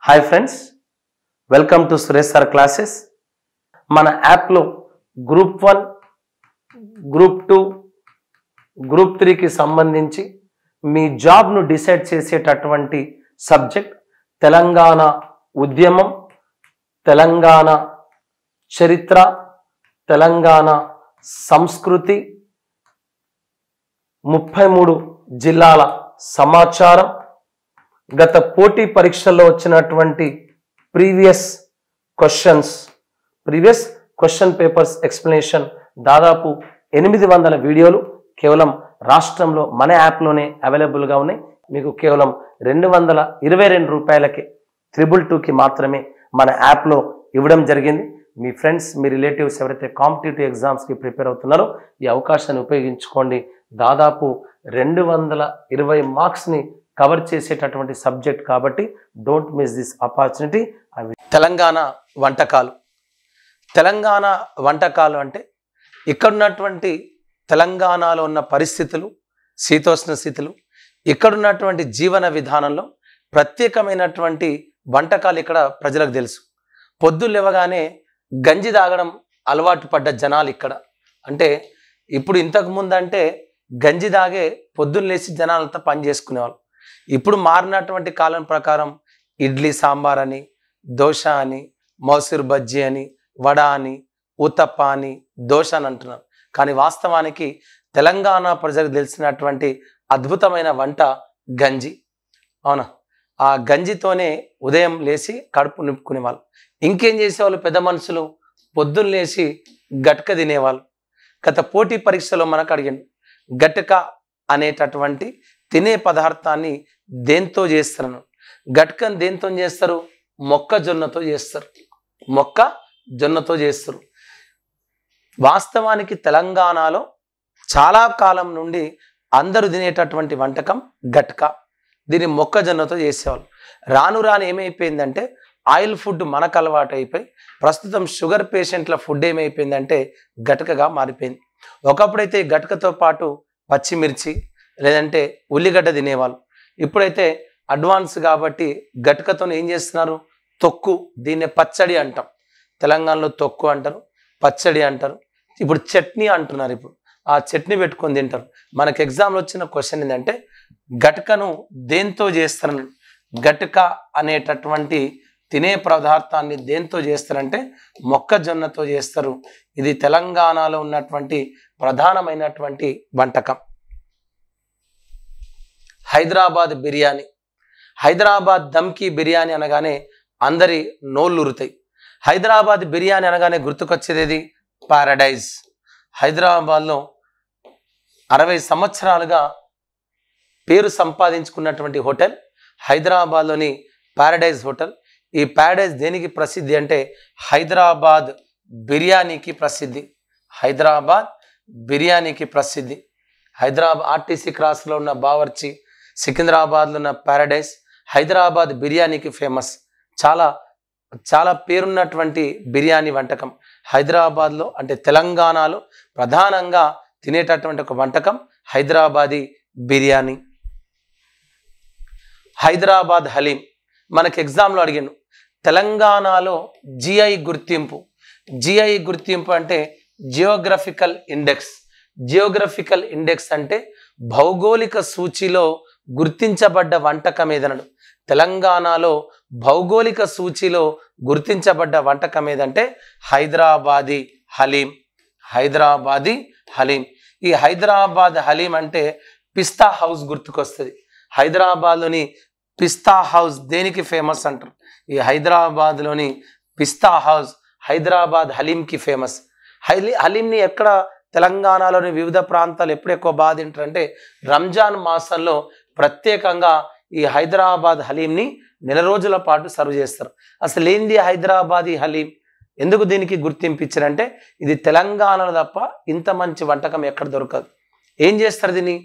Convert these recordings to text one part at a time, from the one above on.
Hi friends, welcome to Suresh sir classes. మన యాప్లో group 1, group 2, group 3కి సంబంధించి మీ జాబ్ను డిసైడ్ చేసేటటువంటి సబ్జెక్ట్ తెలంగాణ ఉద్యమం, తెలంగాణ చరిత్ర, తెలంగాణ సంస్కృతి, 33 జిల్లాల సమాచారం, గత పోటీ పరీక్షల్లో వచ్చినటువంటి ప్రీవియస్ క్వశ్చన్ పేపర్స్ ఎక్స్ప్లెనేషన్, దాదాపు 800 వీడియోలు కేవలం రాష్ట్రంలో మన యాప్లోనే అవైలబుల్గా ఉన్నాయి. మీకు కేవలం 222 రూపాయలకి 222కి మాత్రమే మన యాప్లో ఇవ్వడం జరిగింది. మీ ఫ్రెండ్స్, మీ రిలేటివ్స్ ఎవరైతే కాంపిటేటివ్ ఎగ్జామ్స్కి ప్రిపేర్ అవుతున్నారో ఈ అవకాశాన్ని ఉపయోగించుకోండి. దాదాపు 220 మార్క్స్ని కవర్ చేసేటటువంటి సబ్జెక్ట్ కాబట్టి don't miss this opportunity. Telangana వంటకాలు. తెలంగాణ వంటకాలు అంటే ఇక్కడ ఉన్నటువంటి తెలంగాణలో ఉన్న పరిస్థితులు, శీతోష్ణ స్థితులు, ఇక్కడున్నటువంటి జీవన విధానంలో ప్రత్యేకమైనటువంటి వంటకాలు ఇక్కడ ప్రజలకు తెలుసు. పొద్దున్న లేవగానే గంజి తాగడం అలవాటు పడ్డ జనాలు ఇక్కడ. అంటే ఇప్పుడు ఇంతకు ముందు అంటే గంజి తాగే పొద్దున్న లేచి జనాలంతా పని చేసుకునేవాళ్ళు. ఇప్పుడు మారినటువంటి కాలం ప్రకారం ఇడ్లీ సాంబార్ అని, దోశ అని, మసూర్ బజ్జీ అని, వడ అని, ఉతప్ప అని, దోశ అని అంటున్నారు. కానీ వాస్తవానికి తెలంగాణ ప్రజలకు తెలిసినటువంటి అద్భుతమైన వంట గంజి. అవునా? ఆ గంజితోనే ఉదయం లేచి కడుపు నింపుకునేవాళ్ళు. ఇంకేం చేసేవాళ్ళు పెద్ద మనుషులు? పొద్దున్న లేచి గట్క తినేవాళ్ళు. గత పోటీ పరీక్షలో మనకు అడిగాను, గట్క అనేటటువంటి తినే పదార్థాన్ని దేంతో చేస్తారు? గట్కను దేంతో చేస్తారు? మొక్కజొన్నతో చేస్తారు. మొక్కజొన్నతో చేస్తారు. వాస్తవానికి తెలంగాణలో చాలా కాలం నుండి అందరూ తినేటటువంటి వంటకం గట్క. దీన్ని మొక్కజొన్నతో చేసేవాళ్ళు. రాను రాను ఏమైపోయిందంటే ఆయిల్ ఫుడ్ మనకు అలవాటు అయిపోయి ప్రస్తుతం షుగర్ పేషెంట్ల ఫుడ్ ఏమైపోయిందంటే గట్కగా మారిపోయింది. ఒకప్పుడైతే గట్కతో పాటు పచ్చిమిర్చి లేదంటే ఉల్లిగడ్డ తినేవాళ్ళు. ఇప్పుడైతే అడ్వాన్స్ కాబట్టి గట్కతో ఏం చేస్తున్నారు? తొక్కు. దీన్నే పచ్చడి అంటాం. తెలంగాణలో తొక్కు అంటారు, పచ్చడి అంటారు. ఇప్పుడు చట్నీ అంటున్నారు. ఇప్పుడు ఆ చట్నీ పెట్టుకొని తింటారు. మనకు ఎగ్జామ్లో వచ్చిన క్వశ్చన్ ఏంటంటే గట్కను దేంతో చేస్తారని. గట్క అనేటటువంటి తినే పదార్థాన్ని దేంతో చేస్తారంటే మొక్కజొన్నతో చేస్తారు. ఇది తెలంగాణలో ఉన్నటువంటి ప్రధానమైనటువంటి వంటకం. హైదరాబాద్ బిర్యానీ. హైదరాబాద్ దమ్కి బిర్యానీ అనగానే అందరి నోళ్ళురుతాయి. హైదరాబాద్ బిర్యానీ అనగానే గుర్తుకొచ్చేది ఏది? పారడైజ్. హైదరాబాద్లో 60 సంవత్సరాలుగా పేరు సంపాదించుకున్నటువంటి హోటల్ హైదరాబాద్లోని పారడైజ్ హోటల్. ఈ పారడైజ్ దేనికి ప్రసిద్ధి అంటే హైదరాబాద్ బిర్యానీకి ప్రసిద్ధి. హైదరాబాద్ బిర్యానీకి ప్రసిద్ధి. హైదరాబాద్ ఆర్టీసీ క్రాస్లో ఉన్న బావర్చి, సికింద్రాబాద్లో ఉన్న పారడైజ్ హైదరాబాద్ బిర్యానీకి ఫేమస్. చాలా చాలా పేరున్నటువంటి బిర్యానీ వంటకం హైదరాబాద్లో, అంటే తెలంగాణలో ప్రధానంగా తినేటటువంటి ఒక వంటకం హైదరాబాదీ బిర్యానీ. హైదరాబాద్ హలీం. మనకి ఎగ్జామ్లో అడిగాను, తెలంగాణలో జిఐ గుర్తింపు. జిఐ గుర్తింపు అంటే జియోగ్రఫికల్ ఇండెక్స్. జియోగ్రఫికల్ ఇండెక్స్ అంటే భౌగోళిక సూచిలో గుర్తించబడ్డ వంటకం ఏదనడు. తెలంగాణలో భౌగోళిక సూచిలో గుర్తించబడ్డ వంటకం ఏదంటే హైదరాబాదీ హలీం. హైదరాబాదీ హలీం. ఈ హైదరాబాద్ హలీం అంటే పిస్తా హౌస్ గుర్తుకొస్తుంది. హైదరాబాద్లోని పిస్తా హౌస్ దేనికి ఫేమస్ అంటారు? ఈ హైదరాబాద్లోని పిస్తా హౌస్ హైదరాబాద్ హలీంకి ఫేమస్. హలీంని ఎక్కడ తెలంగాణలోని వివిధ ప్రాంతాలు ఎప్పుడు ఎక్కువ బాగా తింటారంటే రంజాన్ మాసంలో ప్రత్యేకంగా ఈ హైదరాబాద్ హలీంని నెల రోజుల పాటు సర్వ్ చేస్తారు. అసలు ఏంది హైదరాబాదీ హలీం? ఎందుకు దీనికి గుర్తింపు ఇచ్చారంటే ఇది తెలంగాణలో తప్ప ఇంత మంచి వంటకం ఎక్కడ దొరకదు. ఏం చేస్తారు? దీన్ని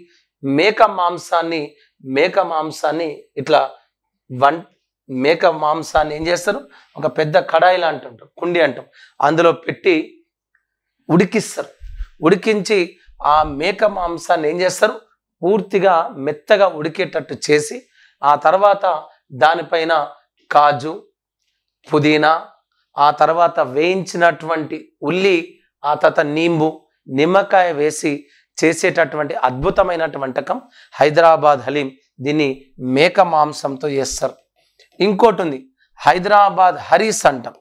మేక మాంసాన్ని ఇట్లా మేక మాంసాన్ని ఏం చేస్తారు? ఒక పెద్ద కడాయిలా అంటుంటారు, కుండి అంటాం, అందులో పెట్టి ఉడికిస్తారు. ఉడికించి ఆ మేక మాంసాన్ని ఏం చేస్తారు? పూర్తిగా మెత్తగా ఉడికేటట్టు చేసి ఆ తర్వాత దానిపైన కాజు, పుదీనా, ఆ తర్వాత వేయించినటువంటి ఉల్లి, ఆ తర్వాత నీంబు, నిమ్మకాయ వేసి చేసేటటువంటి అద్భుతమైనటువంటి వంటకం హైదరాబాద్ హలీం. దీన్ని మేక మాంసంతో చేస్తారు. ఇంకోటి ఉంది, హైదరాబాద్ హరీస్ అంటాం.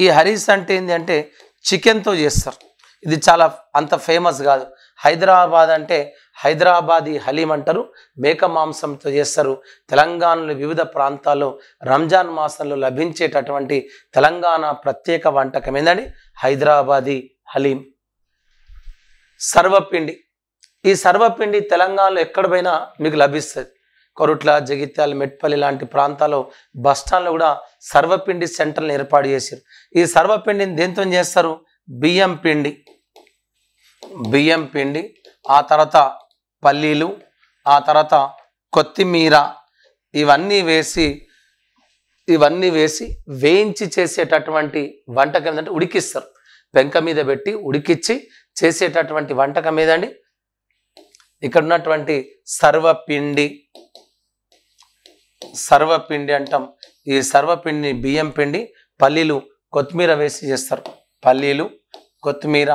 ఈ హరీస్ అంటే ఏంటి అంటే చికెన్తో చేస్తారు. ఇది చాలా అంత ఫేమస్ కాదు. హైదరాబాద్ అంటే హైదరాబాదీ హలీం అంటారు, మేక మాంసంతో చేస్తారు. తెలంగాణలో వివిధ ప్రాంతాల్లో రంజాన్ మాసంలో లభించేటటువంటి తెలంగాణ ప్రత్యేక వంటకం ఏంటండి హైదరాబాదీ హలీం. సర్వపిండి, ఈ సర్వపిండి తెలంగాణలో ఎక్కడ పోయినా మీకు లభిస్తుంది. కొరుట్ల, జగిత్యాల, మెట్పల్లి లాంటి ప్రాంతాల్లో బస్టాండ్లో కూడా సర్వపిండి సెంటర్లను ఏర్పాటు చేశారు. ఈ సర్వపిండిని దేంతో చేస్తారు? బియ్యం పిండి, ఆ తర్వాత పల్లీలు, ఆ తర్వాత కొత్తిమీర, ఇవన్నీ వేసి వేయించి చేసేటటువంటి వంటకం ఏంటంటే ఉడికిస్తారు. పెంక మీద పెట్టి ఉడికిచ్చి చేసేటటువంటి వంటకం ఏదండి ఇక్కడ ఉన్నటువంటి సర్వపిండి అంటాం. ఈ సర్వపిండి బియ్యం పిండి, పల్లీలు, కొత్తిమీర వేసి చేస్తారు. పల్లీలు, కొత్తిమీర,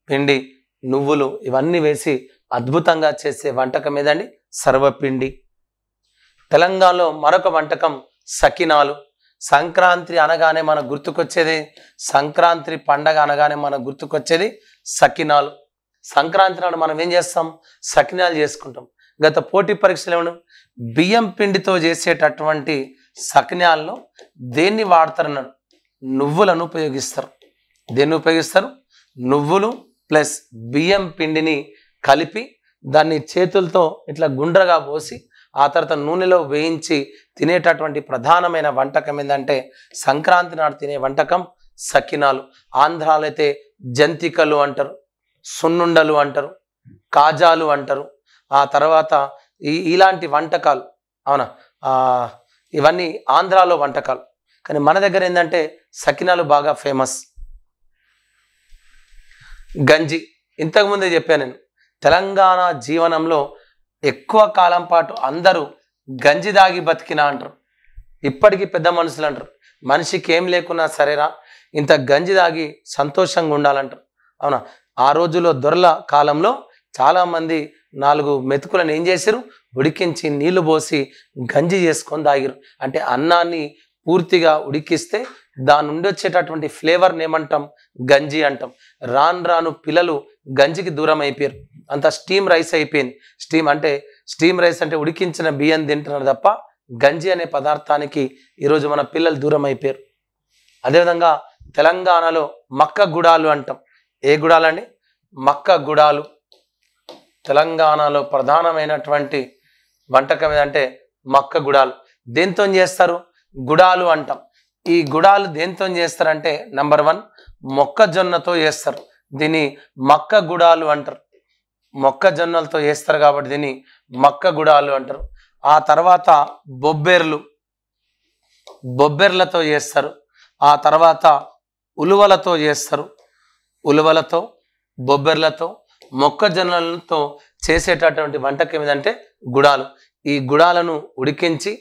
పిండి, నువ్వులు ఇవన్నీ వేసి అద్భుతంగా చేసే వంటకం ఏదండి సర్వపిండి. తెలంగాణలో మరొక వంటకం సకినాలు. సంక్రాంతి అనగానే మనకు గుర్తుకొచ్చేది, సంక్రాంతి పండగ అనగానే మనకు గుర్తుకొచ్చేది సకినాలు. సంక్రాంతి నాడు మనం ఏం చేస్తాం? సకినాలు చేసుకుంటాం. గత పోటీ పరీక్షలు ఏమన్నా బియ్యం పిండితో చేసేటటువంటి సకినాల్లో దేన్ని వాడతారన్నాడు? నువ్వులను ఉపయోగిస్తారు. దేన్ని ఉపయోగిస్తారు? నువ్వులు ప్లస్ బియ్యం పిండిని కలిపి దాన్ని చేతులతో ఇట్లా గుండ్రగా పోసి ఆ తర్వాత నూనెలో వేయించి తినేటటువంటి ప్రధానమైన వంటకం ఏంటంటే సంక్రాంతి నాడు తినే వంటకం సకినాలు. ఆంధ్రాలో అయితే జంతికలు అంటారు, సున్నుండలు అంటారు, కాజాలు అంటారు. ఆ తర్వాత ఇలాంటి వంటకాలు, అవునా, ఇవన్నీ ఆంధ్రాలో వంటకాలు. కానీ మన దగ్గర ఏంటంటే సకినాలు బాగా ఫేమస్. గంజి, ఇంతకుముందే చెప్పాను నేను, తెలంగాణ జీవనంలో ఎక్కువ కాలం పాటు అందరూ గంజి దాగి బతికినా అంటారు. ఇప్పటికీ పెద్ద మనుషులు అంటారు, మనిషికి ఏం లేకున్నా సరేరా ఇంత గంజి దాగి సంతోషంగా ఉండాలంటారు. అవునా, ఆ రోజుల్లో దొరల కాలంలో చాలామంది 4 మెతుకులను ఏం చేశారు? ఉడికించి నీళ్లు పోసి గంజి చేసుకొని తాగిరు. అంటే అన్నాన్ని పూర్తిగా ఉడికిస్తే దాని నుండి వచ్చేటటువంటి ఫ్లేవర్ని ఏమంటాం? గంజి అంటాం. రాను రాను పిల్లలు గంజికి దూరం అయిపోయారు. అంత స్టీమ్ రైస్ అయిపోయింది. స్టీమ్ రైస్ అంటే ఉడికించిన బియ్యం తింటున్నారు తప్ప గంజి అనే పదార్థానికి ఈరోజు మన పిల్లలు దూరం అయిపోయారు. అదేవిధంగా తెలంగాణలో మక్క గుడాలు అంటాం. ఏ గుడాలండి? మక్క గుడాలు. తెలంగాణలో ప్రధానమైనటువంటి వంటకం ఏదంటే మక్క గుడాలు. దేంతో చేస్తారు? గుడాలు అంటాం. ఈ గుడాలు దేంతో చేస్తారంటే నంబర్ 1 మొక్కజొన్నతో చేస్తారు. దీన్ని మక్క గుడాలు అంటారు. మొక్కజొన్నలతో చేస్తారు కాబట్టి దీన్ని మక్క గుడాలు అంటారు. ఆ తర్వాత బొబ్బెర్లతో చేస్తారు. ఆ తర్వాత ఉలువలతో చేస్తారు. ఉలువలతో, బొబ్బెర్లతో, మొక్కజొన్నలతో చేసేటటువంటి వంటకం ఏదంటే గుడాలు. ఈ గుడాలను ఉడికించి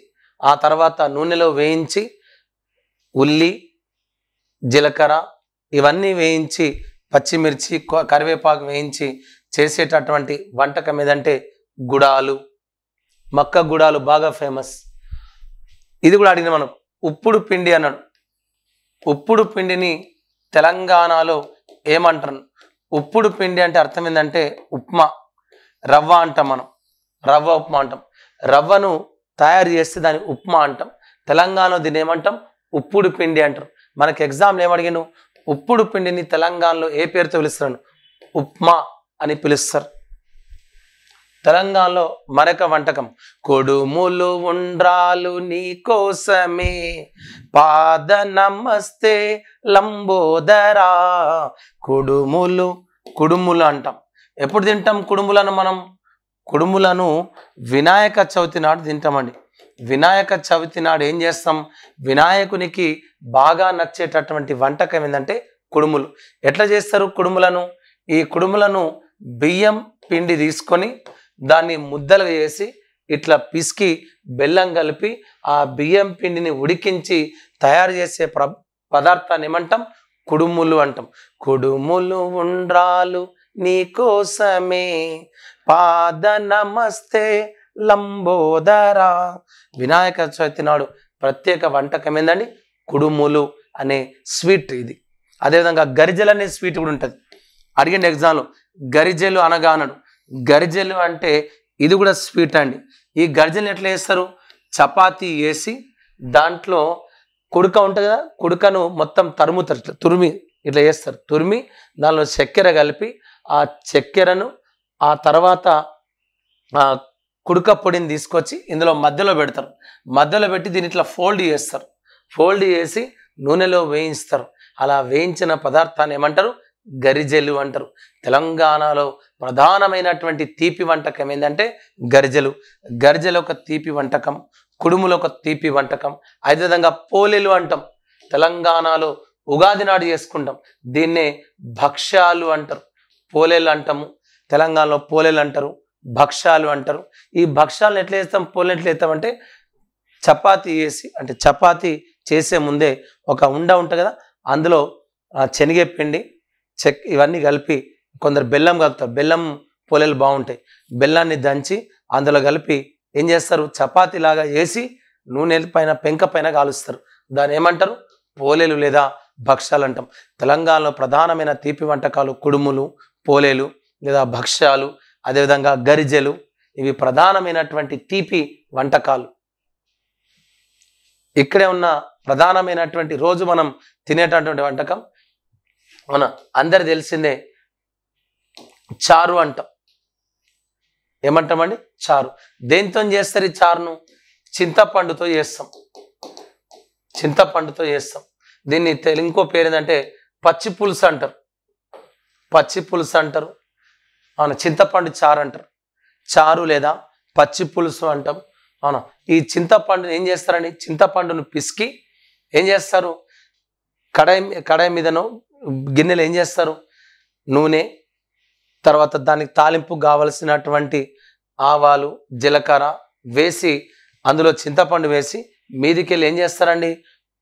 ఆ తర్వాత నూనెలో వేయించి ఉల్లి, జీలకర్ర ఇవన్నీ వేయించి, పచ్చిమిర్చి, కరివేపాకు వేయించి చేసేటటువంటి వంటకం ఏదంటే గుడాలు. మక్క గుడాలు బాగా ఫేమస్. ఇది కూడా అడిగిన మనం. ఉప్పుడు పిండి అన్నాడు. ఉప్పుడు పిండిని తెలంగాణలో ఏమంటారు? ఉప్పుడు పిండి అంటే అర్థం ఏంటంటే ఉప్మా, రవ్వ అంటాం మనం. రవ్వ ఉప్మా అంటాం. రవ్వను తయారు చేస్తే దాన్ని ఉప్మా అంటాం. తెలంగాణలో దీన్ని ఏమంటాం? ఉప్పుడు పిండి అంటారు. మనకి ఎగ్జామ్లో ఏమడిగాను? ఉప్పుడు పిండిని తెలంగాణలో ఏ పేరుతో పిలుస్తారు? ఉప్మా అని పిలుస్తారు. తెలంగాణలో మరొక వంటకం కొడుములు ఉండ్రాలు నీ కోసమే పాద నమస్తే లంబోదరా. కుడుములు అంటాం. ఎప్పుడు తింటాం కుడుములను? మనం కుడుములను వినాయక చవితి నాడు తింటామండి. వినాయక చవితి నాడు ఏం చేస్తాం? వినాయకునికి బాగా నచ్చేటటువంటి వంటకం ఏంటంటే కుడుములు. ఎట్లా చేస్తారు కుడుములను? ఈ కుడుములను బియ్యం పిండి తీసుకొని దాన్ని ముద్దలు చేసి ఇట్లా పిసికి బెల్లం కలిపి ఆ బియ్యం పిండిని ఉడికించి తయారు చేసే పదార్థాన్ని ఏమంటాం? కుడుములు అంటాం. కుడుములు ఉండ్రాలు నీకోసమే పాద నమస్తే లంబోదరా. వినాయక చవితి నాడు ప్రత్యేక వంటకం ఏందండి? కుడుములు అనే స్వీట్. ఇది అదేవిధంగా గరిజెలు అనే స్వీట్ కూడా ఉంటుంది. అడిగింది ఎగ్జామ్లో, గరిజెలు అనగా అన్నాడు. గరిజెలు అంటే ఇది కూడా స్వీట్ అండి. ఈ గరిజెలు ఎట్లా చేస్తారు? చపాతీ వేసి దాంట్లో కుడుక ఉంటుంది కదా, కుడుకను మొత్తం తరుముతారు, ఇట్లా తురిమి ఇట్లా చేస్తారు. తురిమి దానిలో చక్కెర కలిపి ఆ చక్కెరను ఆ తర్వాత కుడుక పొడిని తీసుకొచ్చి ఇందులో మధ్యలో పెడతారు. మధ్యలో పెట్టి దీన్ని ఇట్లా ఫోల్డ్ చేస్తారు. ఫోల్డ్ చేసి నూనెలో వేయిస్తారు. అలా వేయించిన పదార్థాన్ని ఏమంటారు? గరిజెలు అంటారు. తెలంగాణలో ప్రధానమైనటువంటి తీపి వంటకం ఏంటంటే గరిజెలు. గరిజెలు ఒక తీపి వంటకం, కుడుములు ఒక తీపి వంటకం. అదేవిధంగా పోలేలు అంటాం. తెలంగాణలో ఉగాది నాడు చేసుకుంటాం. దీన్నే భక్ష్యాలు అంటారు. పోలేలు అంటాము, తెలంగాణలో పోలేలు అంటారు, భక్ష్యాలు అంటారు. ఈ భక్ష్యాలను ఎట్లా చేస్తాం, పోలేలు ఎట్లా చేస్తామంటే చపాతీ వేసి, అంటే చపాతీ చేసే ముందే ఒక ఉండ ఉంటుంది కదా, అందులో శనగపిండి ఇవన్నీ కలిపి, కొందరు బెల్లం కలుపుతారు. బెల్లం పోలేలు బాగుంటాయి. బెల్లాన్ని దంచి అందులో కలిపి ఏం చేస్తారు? చపాతీ లాగా వేసి నూనె పైన పెంక పైన కాలుస్తారు. దాన్ని ఏమంటారు? పోలేలు లేదా భక్ష్యాలు అంటాం. తెలంగాణలో ప్రధానమైన తీపి వంటకాలు కుడుములు, పోలేలు లేదా భక్ష్యాలు, అదేవిధంగా గరిజెలు. ఇవి ప్రధానమైనటువంటి తీపి వంటకాలు. ఇక్కడే ఉన్న ప్రధానమైనటువంటి రోజు మనం తినేటటువంటి వంటకం మన అందరు తెలిసిందే చారు అంటాం. ఏమంటామండి? చారు. దేంతో చేస్తారు ఈ చారును? చింతపండుతో చేస్తాం. చింతపండుతో చేస్తాం. దీన్ని ఇంకో పేరు ఏంటంటే పచ్చి పులుసు అంటారు. పచ్చి పులుసు అంటారు. అవును, చింతపండు చారు అంటారు. చారు లేదా పచ్చి పులుసు అంటాం. అవునా. ఈ చింతపండుని ఏం చేస్తారండి? చింతపండును పిసికి ఏం చేస్తారు? కడాయి మీదనో గిన్నెలు ఏం చేస్తారు? నూనె, తర్వాత దానికి తాలింపు కావలసినటువంటి ఆవాలు, జీలకర్ర వేసి అందులో చింతపండు వేసి మీదికెళ్ళి ఏం చేస్తారండి?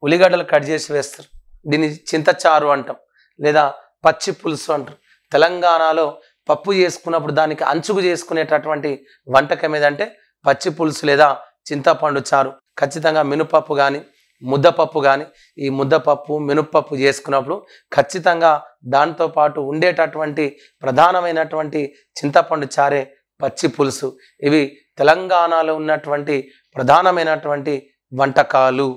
ఉల్లిగడ్డలు కట్ చేసి వేస్తారు. దీన్ని చింతచారు అంటాం లేదా పచ్చి పులుసు అంటారు. తెలంగాణలో పప్పు చేసుకున్నప్పుడు దానికి అంచుకు చేసుకునేటటువంటి వంటకం ఏదంటే పచ్చి పులుసు లేదా చింతపండు చారు. ఖచ్చితంగా మినపప్పు కానీ ముద్దపప్పు కానీ, ఈ ముద్దపప్పు మినపప్పు చేసుకున్నప్పుడు ఖచ్చితంగా దాంతోపాటు ఉండేటటువంటి ప్రధానమైనటువంటి చింతపండు చారే పచ్చి పులుసు. ఇవి తెలంగాణలో ఉన్నటువంటి ప్రధానమైనటువంటి వంటకాలు.